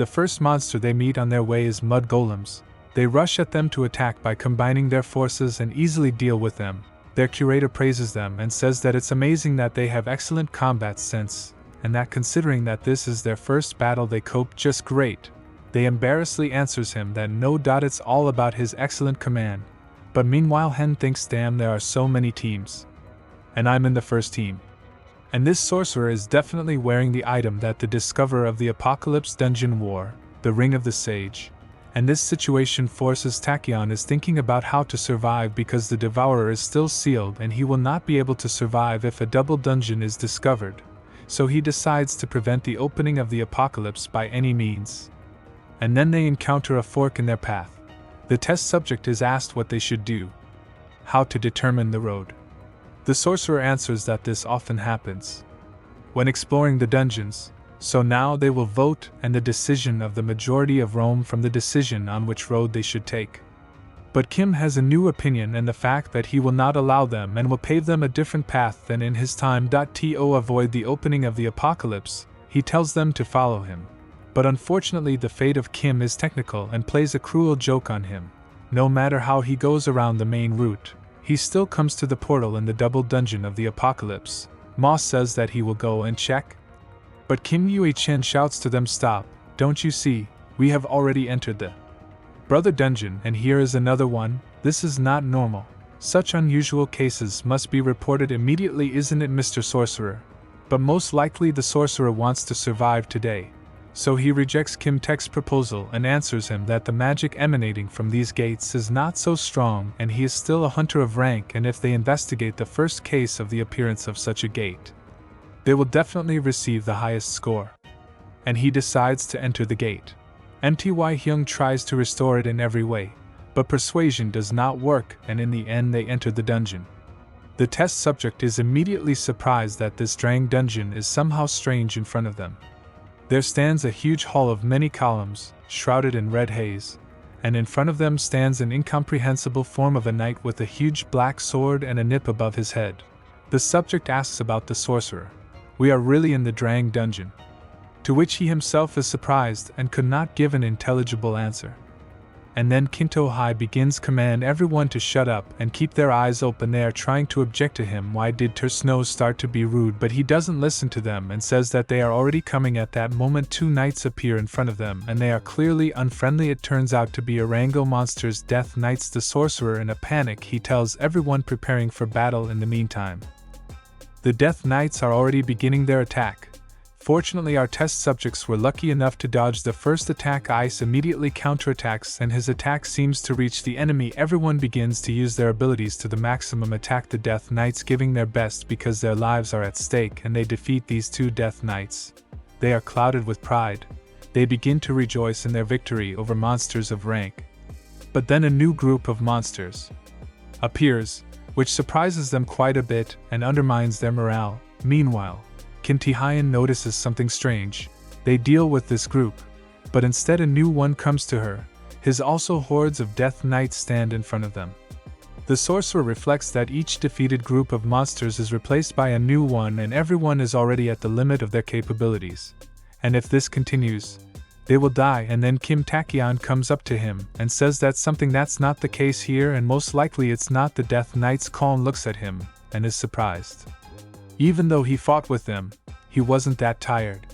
The first monster they meet on their way is mud golems. They rush at them to attack by combining their forces and easily deal with them. Their curator praises them and says that it's amazing that they have excellent combat sense, and that considering that this is their first battle they cope just great. They embarrassedly answers him that no doubt it's all about his excellent command. But meanwhile Hen thinks damn there are so many teams. And I'm in the first team. And this sorcerer is definitely wearing the item that the discoverer of the Apocalypse dungeon wore, the Ring of the Sage. And this situation forces Taehyung is thinking about how to survive because the devourer is still sealed and he will not be able to survive if a double dungeon is discovered. So he decides to prevent the opening of the apocalypse by any means. And then they encounter a fork in their path. The test subject is asked what they should do. How to determine the road. The sorcerer answers that this often happens when exploring the dungeons, so now they will vote and the decision of the majority of Rome from the decision on which road they should take. But Kim has a new opinion and the fact that he will not allow them and will pave them a different path than in his time. To avoid the opening of the apocalypse, he tells them to follow him. But unfortunately the fate of Kim is technical and plays a cruel joke on him. No matter how he goes around the main route, he still comes to the portal in the double dungeon of the apocalypse. Moss says that he will go and check. But Kim Yui-chin shouts to them, "Stop, don't you see, we have already entered the brother dungeon and here is another one, this is not normal. Such unusual cases must be reported immediately, isn't it, Mr. Sorcerer?" But most likely the sorcerer wants to survive today. So he rejects Kim Taehyung's proposal and answers him that the magic emanating from these gates is not so strong and he is still a hunter of rank, and if they investigate the first case of the appearance of such a gate, they will definitely receive the highest score. And he decides to enter the gate. Hyung tries to restore it in every way, but persuasion does not work and in the end they enter the dungeon. The test subject is immediately surprised that this Drang dungeon is somehow strange in front of them. There stands a huge hall of many columns, shrouded in red haze, and in front of them stands an incomprehensible form of a knight with a huge black sword and a nip above his head. The subject asks about the sorcerer. "We are really in the Drang dungeon?" To which he himself is surprised and could not give an intelligible answer. And then Kim Taehyung begins command everyone to shut up and keep their eyes open. They are trying to object to him. Why did Snow start to be rude? But he doesn't listen to them and says that they are already coming. At that moment two knights appear in front of them and they are clearly unfriendly. It turns out to be Orango monsters, Death Knights. The sorcerer in a panic, he tells everyone preparing for battle. In the meantime, the Death Knights are already beginning their attack. Fortunately, our test subjects were lucky enough to dodge the first attack. Ice immediately counterattacks and his attack seems to reach the enemy. Everyone begins to use their abilities to the maximum. Attack the Death Knights, giving their best because their lives are at stake, and they defeat these two Death Knights. They are clouded with pride. They begin to rejoice in their victory over monsters of rank. But then a new group of monsters appears, which surprises them quite a bit and undermines their morale. Meanwhile, Kim Taehyung notices something strange. They deal with this group, but instead a new one comes to her. His also hordes of Death Knights stand in front of them. The sorcerer reflects that each defeated group of monsters is replaced by a new one and everyone is already at the limit of their capabilities. And if this continues, they will die. And then Kim Taehyung comes up to him and says that's something that's not the case here and most likely it's not the Death Knights. Kalm looks at him and is surprised. Even though he fought with them, he wasn't that tired.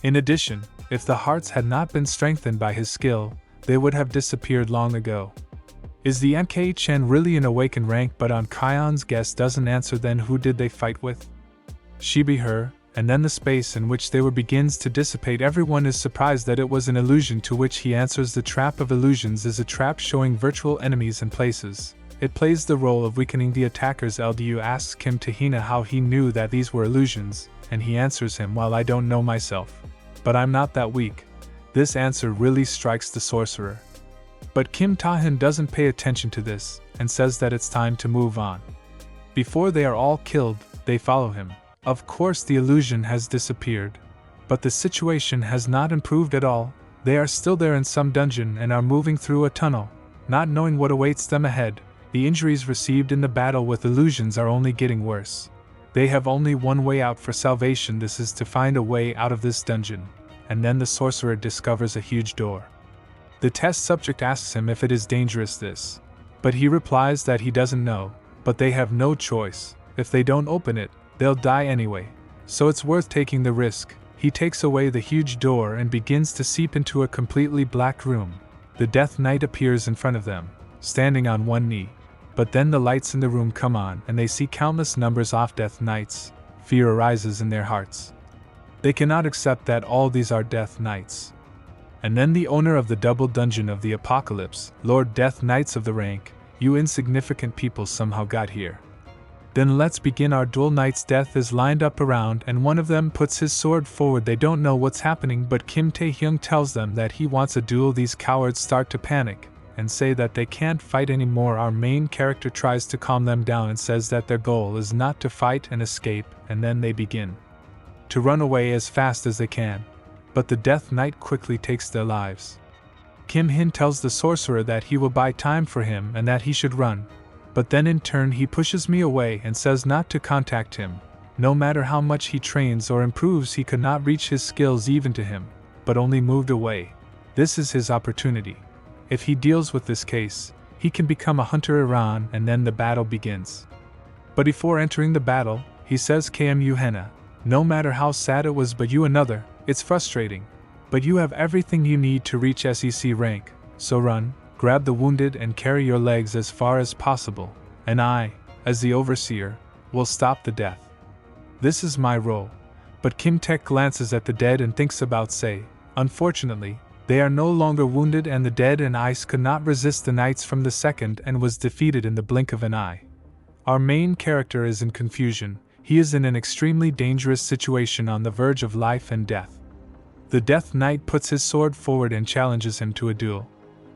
In addition, if the hearts had not been strengthened by his skill, they would have disappeared long ago. Is the MK Chen really an awakened rank? But on Kion's guess doesn't answer. Then who did they fight with? She be her, and then the space in which they were begins to dissipate. Everyone is surprised that it was an illusion, to which he answers the trap of illusions is a trap showing virtual enemies and places. It plays the role of weakening the attackers. LDU asks Kim Taehyung how he knew that these were illusions, and he answers him, "Well, I don't know myself. But I'm not that weak." This answer really strikes the sorcerer. But Kim Taehyung doesn't pay attention to this, and says that it's time to move on. Before they are all killed, they follow him. Of course the illusion has disappeared. But the situation has not improved at all. They are still there in some dungeon and are moving through a tunnel, not knowing what awaits them ahead. The injuries received in the battle with illusions are only getting worse. They have only one way out for salvation. This is to find a way out of this dungeon. and then the sorcerer discovers a huge door. The test subject asks him if it is dangerous but he replies that he doesn't know, but they have no choice. If they don't open it, they'll die anyway. So it's worth taking the risk. He takes away the huge door and begins to seep into a completely black room. The Death Knight appears in front of them, standing on one knee. But then the lights in the room come on and they see countless numbers of Death Knights. Fear arises in their hearts. They cannot accept that all these are Death Knights. And then the owner of the double dungeon of the apocalypse, Lord Death Knights of the rank, you insignificant people somehow got here. Then let's begin our duel. Knight's death is lined up around and one of them puts his sword forward. They don't know what's happening, but Kim Taehyung tells them that he wants a duel. These cowards start to panic and say that they can't fight anymore. Our main character tries to calm them down and says that their goal is not to fight and escape, and then they begin to run away as fast as they can. But the Death Knight quickly takes their lives. Kim Hin tells the sorcerer that he will buy time for him and that he should run. But then in turn he pushes me away and says not to contact him. No matter how much he trains or improves, he could not reach his skills even to him, but only moved away. This is his opportunity. If he deals with this case, he can become a hunter Iran and then the battle begins. But before entering the battle, he says Kmu Henna, no matter how sad it was but you another, it's frustrating. But you have everything you need to reach SEC rank, so run, grab the wounded and carry your legs as far as possible, and I, as the overseer, will stop the death. This is my role. But Kim Taek glances at the dead and thinks about say, unfortunately, they are no longer wounded and the dead and ice could not resist the knights from the second and was defeated in the blink of an eye. Our main character is in confusion. He is in an extremely dangerous situation on the verge of life and death. The Death Knight puts his sword forward and challenges him to a duel.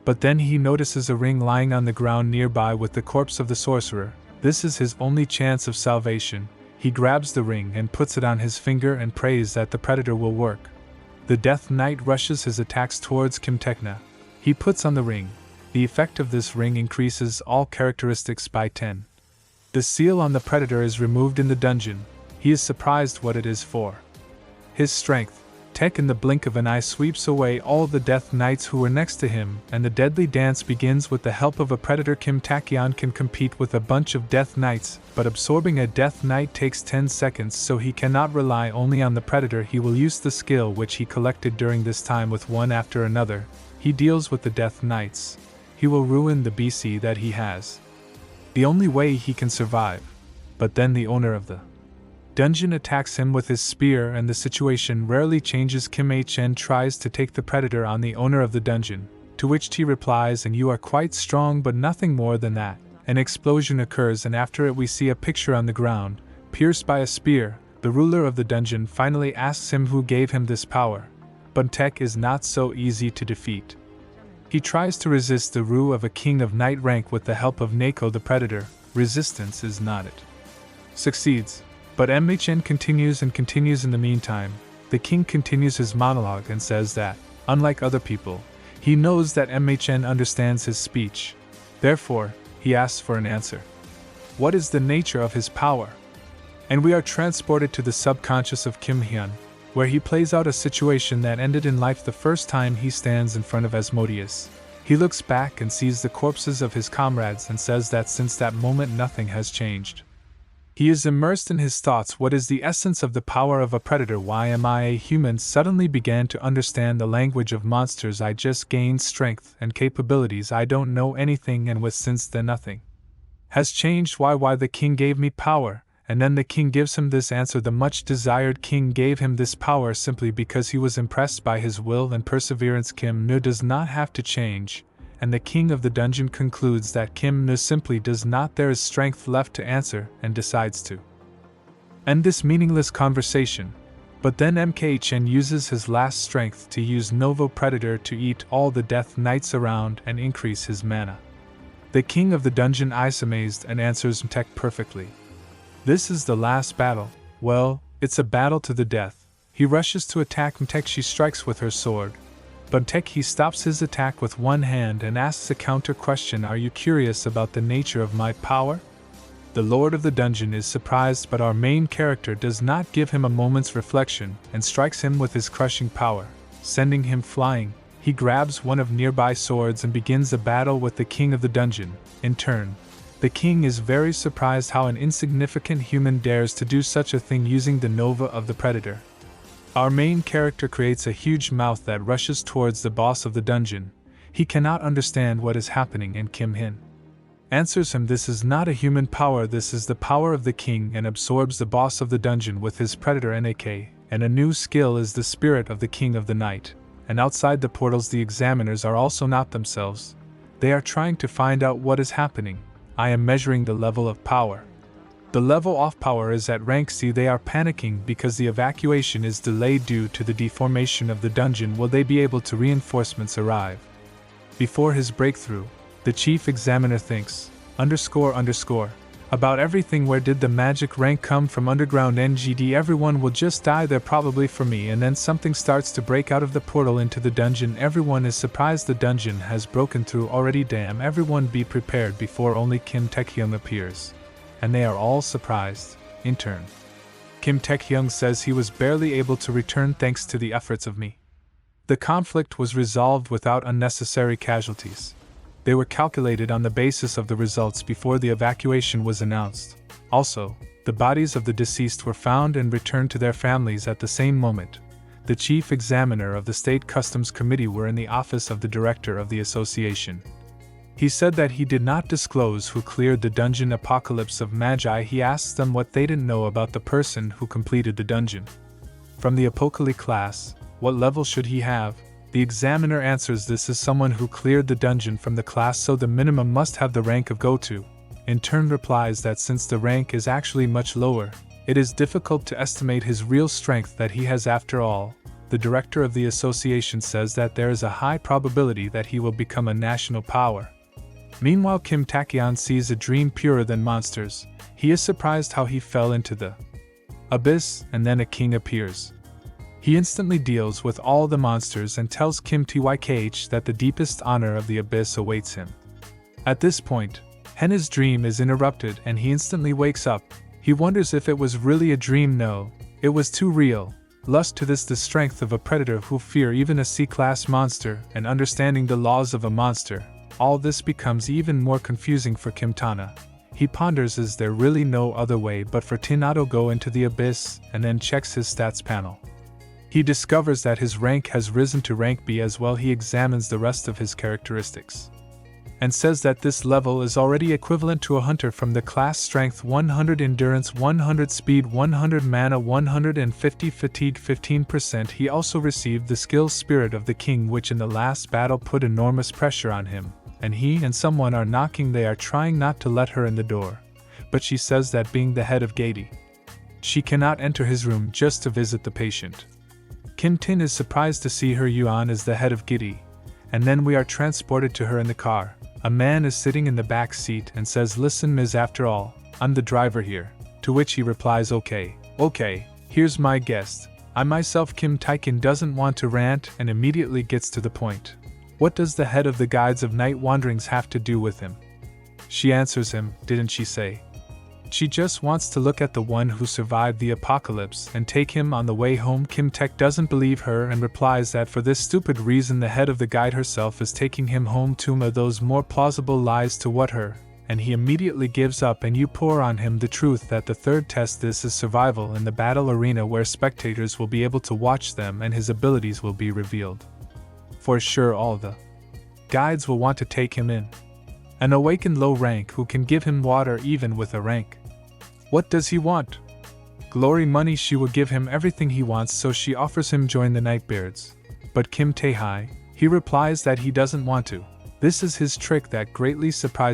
But then he notices a ring lying on the ground nearby with the corpse of the sorcerer. This is his only chance of salvation. He grabs the ring and puts it on his finger and prays that the predator will work. The Death Knight rushes his attacks towards Kim Taehyung. He puts on the ring. The effect of this ring increases all characteristics by 10. The seal on the predator is removed in the dungeon. He is surprised what it is for. His strength. Taek in the blink of an eye sweeps away all the Death Knights who were next to him, and the deadly dance begins with the help of a predator. Kim Taehyung can compete with a bunch of Death Knights, but absorbing a Death Knight takes 10 seconds, so he cannot rely only on the predator. He will use the skill which he collected during this time with one after another. He deals with the Death Knights. He will ruin the BC that he has. The only way he can survive. But then the owner of the dungeon attacks him with his spear and the situation rarely changes. Kim Hn tries to take the predator on the owner of the dungeon, to which T replies, and you are quite strong but nothing more than that. An explosion occurs and after it we see a picture on the ground, pierced by a spear. The ruler of the dungeon finally asks him who gave him this power. But Taek is not so easy to defeat. He tries to resist the rule of a king of knight rank with the help of Nako the predator. Resistance is not it. Succeeds. But MHN continues and continues. In the meantime, the king continues his monologue and says that, unlike other people, he knows that MHN understands his speech. Therefore, he asks for an answer. What is the nature of his power? And we are transported to the subconscious of Kim Hyun, where he plays out a situation that ended in life the first time he stands in front of Asmodeus. He looks back and sees the corpses of his comrades and says that since that moment nothing has changed. He is immersed in his thoughts. What is the essence of the power of a predator? Why am I a human? Suddenly began to understand the language of monsters. I just gained strength and capabilities. I don't know anything, and with since then nothing has changed. Why the king gave me power? And then the king gives him this answer. The much desired king gave him this power simply because he was impressed by his will and perseverance. Kim Nu does not have to change. And the king of the dungeon concludes that Kim Nu simply does not. There is strength left to answer and decides to end this meaningless conversation. But then MKHN uses his last strength to use Novo Predator to eat all the Death Knights around and increase his mana. The king of the dungeon is amazed and answers Mtek perfectly. This is the last battle. Well, it's a battle to the death. He rushes to attack Mtek. She strikes with her sword. But Taek he stops his attack with one hand and asks a counter question. Are you curious about the nature of my power? The lord of the dungeon is surprised, but our main character does not give him a moment's reflection and strikes him with his crushing power. sending him flying. He grabs one of nearby swords and begins a battle with the king of the dungeon. In turn, the king is very surprised how an insignificant human dares to do such a thing using the nova of the predator. Our main character creates a huge mouth that rushes towards the boss of the dungeon. He cannot understand what is happening, and Kim Hin answers him, this is not a human power, this is the power of the king, and absorbs the boss of the dungeon with his predator NAK, and a new skill is the spirit of the king of the night. And outside the portals the examiners are also not themselves. They are trying to find out what is happening. I am measuring the level of power. The level of power is at rank C. They are panicking because the evacuation is delayed due to the deformation of the dungeon. Will they be able to reinforcements arrive before his breakthrough? The chief examiner thinks, about everything. Where did the magic rank come from? Underground NGD. Everyone will just die there probably for me. And then something starts to break out of the portal into the dungeon. Everyone is surprised the dungeon has broken through already. Damn, everyone be prepared before only Kim Taehyung appears. And they are all surprised. In turn, Kim Taehyung says he was barely able to return thanks to the efforts of me. The conflict was resolved without unnecessary casualties. They were calculated on the basis of the results before the evacuation was announced. Also, the bodies of the deceased were found and returned to their families at the same moment. The chief examiner of the State Customs Committee were in the office of the director of the association. He said that he did not disclose who cleared the dungeon apocalypse of Magi. He asked them what they didn't know about the person who completed the dungeon. From the apocalypse class, what level should he have? The examiner answers this is someone who cleared the dungeon from the class, so the minimum must have the rank of Go-To. In turn replies that since the rank is actually much lower, it is difficult to estimate his real strength that he has after all. The director of the association says that there is a high probability that he will become a national power. Meanwhile, Kim Taehyung sees a dream purer than monsters. He is surprised how he fell into the abyss, and then a king appears. He instantly deals with all the monsters and tells Kim Taehyung that the deepest honor of the abyss awaits him. At this point, Henna's dream is interrupted and he instantly wakes up. He wonders if it was really a dream. No, it was too real. Lust to this, the strength of a predator who fear even a C-class monster, and understanding the laws of a monster. All this becomes even more confusing for Kim Tana. He ponders, is there really no other way but for Tinato go into the abyss, and then checks his stats panel. He discovers that his rank has risen to rank B as well. He examines the rest of his characteristics and says that this level is already equivalent to a hunter from the class strength 100, endurance 100, speed 100, mana 150, fatigue 15%. He also received the skill spirit of the king, which in the last battle put enormous pressure on him, and he and someone are knocking. They are trying not to let her in the door, but she says that being the head of Gaiety, she cannot enter his room just to visit the patient. Kim Tin is surprised to see her. Yuan is the head of Gaiety, and then we are transported to her in the car. A man is sitting in the back seat and says, listen Ms, after all, I'm the driver here. To which he replies, okay, here's my guest. I myself. Kim Taehyung doesn't want to rant and immediately gets to the point. What does the head of the Guides of Night Wanderings have to do with him? She answers him, didn't she say? She just wants to look at the one who survived the apocalypse and take him on the way home. Kim Taek doesn't believe her and replies that for this stupid reason the head of the guide herself is taking him home. Tuma those more plausible lies to what her, and he immediately gives up and you pour on him the truth that the third test this is survival in the battle arena where spectators will be able to watch them and his abilities will be revealed. For sure all the guides will want to take him in. An awakened low rank who can give him water even with a rank. What does he want? Glory, money. She will give him everything he wants, so she offers him join the Nightbeards. But Kim Taehyung, he replies that he doesn't want to. This is his trick that greatly surprises